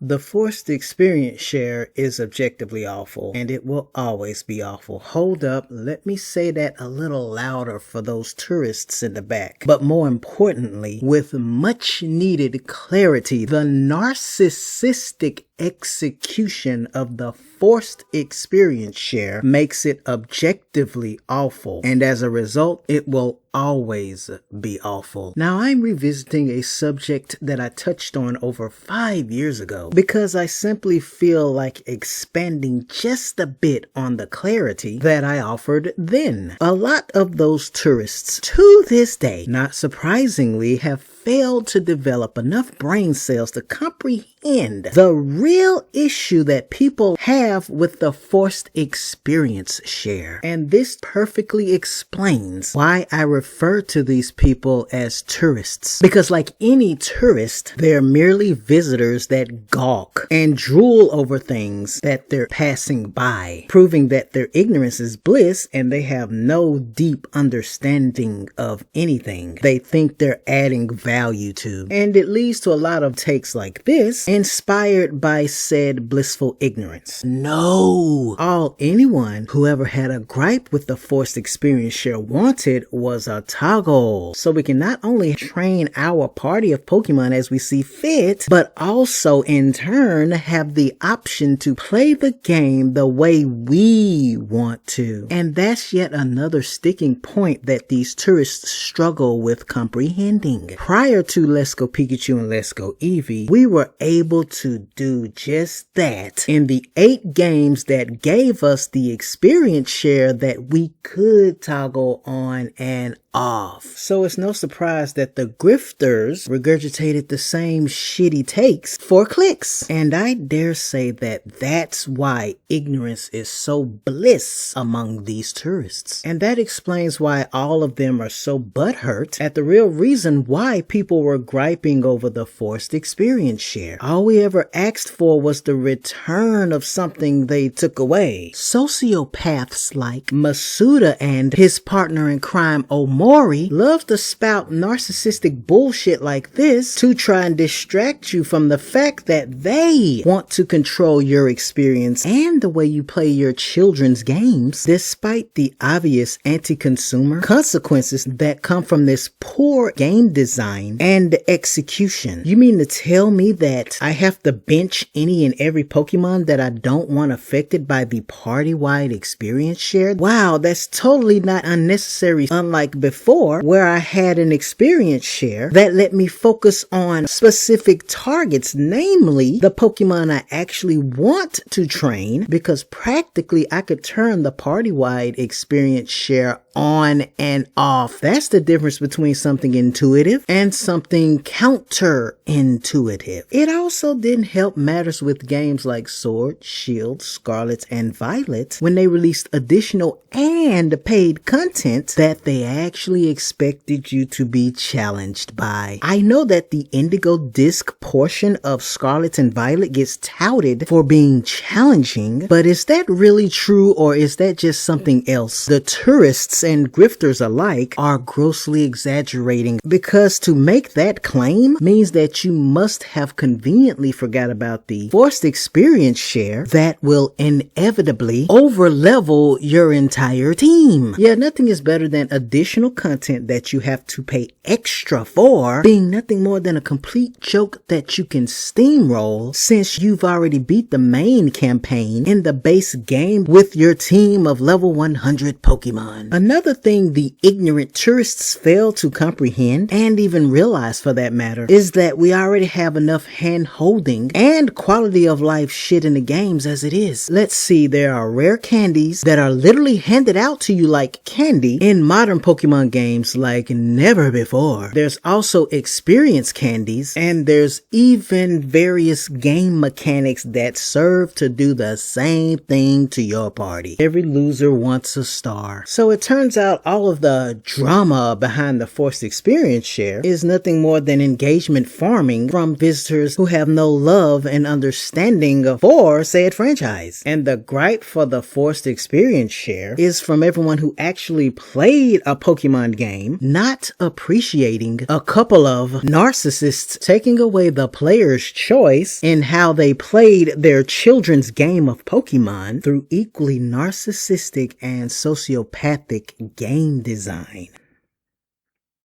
The forced experience share is objectively awful, and it will always be awful. Hold up, let me say that a little louder for those tourists in the back. But more importantly, with much needed clarity, the narcissistic execution of the forced experience share makes it objectively awful, and as a result, it will always be awful. Now, I'm revisiting a subject that I touched on over 5 years ago because I simply feel like expanding just a bit on the clarity that I offered then. A lot of those tourists, to this day, not surprisingly, have failed to develop enough brain cells to comprehend the real issue that people have with the forced experience share. And this perfectly explains why I refer to these people as tourists. Because like any tourist, they're merely visitors that gawk and drool over things that they're passing by, proving that their ignorance is bliss and they have no deep understanding of anything they think they're adding value to. And it leads to a lot of takes like this, inspired by said blissful ignorance. No! All anyone who ever had a gripe with the forced experience share wanted was a toggle. So we can not only train our party of Pokemon as we see fit, but also in turn have the option to play the game the way we want to. And that's yet another sticking point that these tourists struggle with comprehending. Prior to Let's Go Pikachu and Let's Go Eevee, we were able to do just that in the 8 games that gave us the experience share that we could toggle on and off. So it's no surprise that the grifters regurgitated the same shitty takes for clicks. And I dare say that that's why ignorance is so bliss among these tourists. And that explains why all of them are so butthurt at the real reason why people were griping over the forced experience share. All we ever asked for was the return of something they took away. Sociopaths like Masuda and his partner in crime Omori loves to spout narcissistic bullshit like this to try and distract you from the fact that they want to control your experience and the way you play your children's games, despite the obvious anti-consumer consequences that come from this poor game design and execution. You mean to tell me that I have to bench any and every Pokemon that I don't want affected by the party-wide experience share? Wow, that's totally not unnecessary, unlike before where I had an experience share that let me focus on specific targets, namely the Pokemon I actually want to train, because practically I could turn the party-wide experience share on and off. That's the difference between something intuitive and something counterintuitive. It also didn't help matters with games like Sword, Shield, Scarlet, and Violet when they released additional and paid content that they actually expected you to be challenged by. I know that the Indigo Disc portion of Scarlet and Violet gets touted for being challenging, but is that really true, or is that just something else? The tourists and grifters alike are grossly exaggerating, because to make that claim means that you must have conveniently forgot about the forced experience share that will inevitably overlevel your entire team. Yeah, nothing is better than additional content that you have to pay extra for being nothing more than a complete joke that you can steamroll, since you've already beat the main campaign in the base game with your team of level 100 Pokemon. Another thing the ignorant tourists fail to comprehend, and even realize for that matter, is that we already have enough hand-holding and quality of life shit in the games as it is. Let's see, there are rare candies that are literally handed out to you like candy in modern Pokemon games like never before. There's also experience candies, and there's even various game mechanics that serve to do the same thing to your party. Every loser wants a star. So it turns out all of the drama behind the forced experience share is nothing more than engagement farming from visitors who have no love and understanding for said franchise. And the gripe for the forced experience share is from everyone who actually played a Pokemon game, not appreciating a couple of narcissists taking away the player's choice in how they played their children's game of Pokemon through equally narcissistic and sociopathic game design.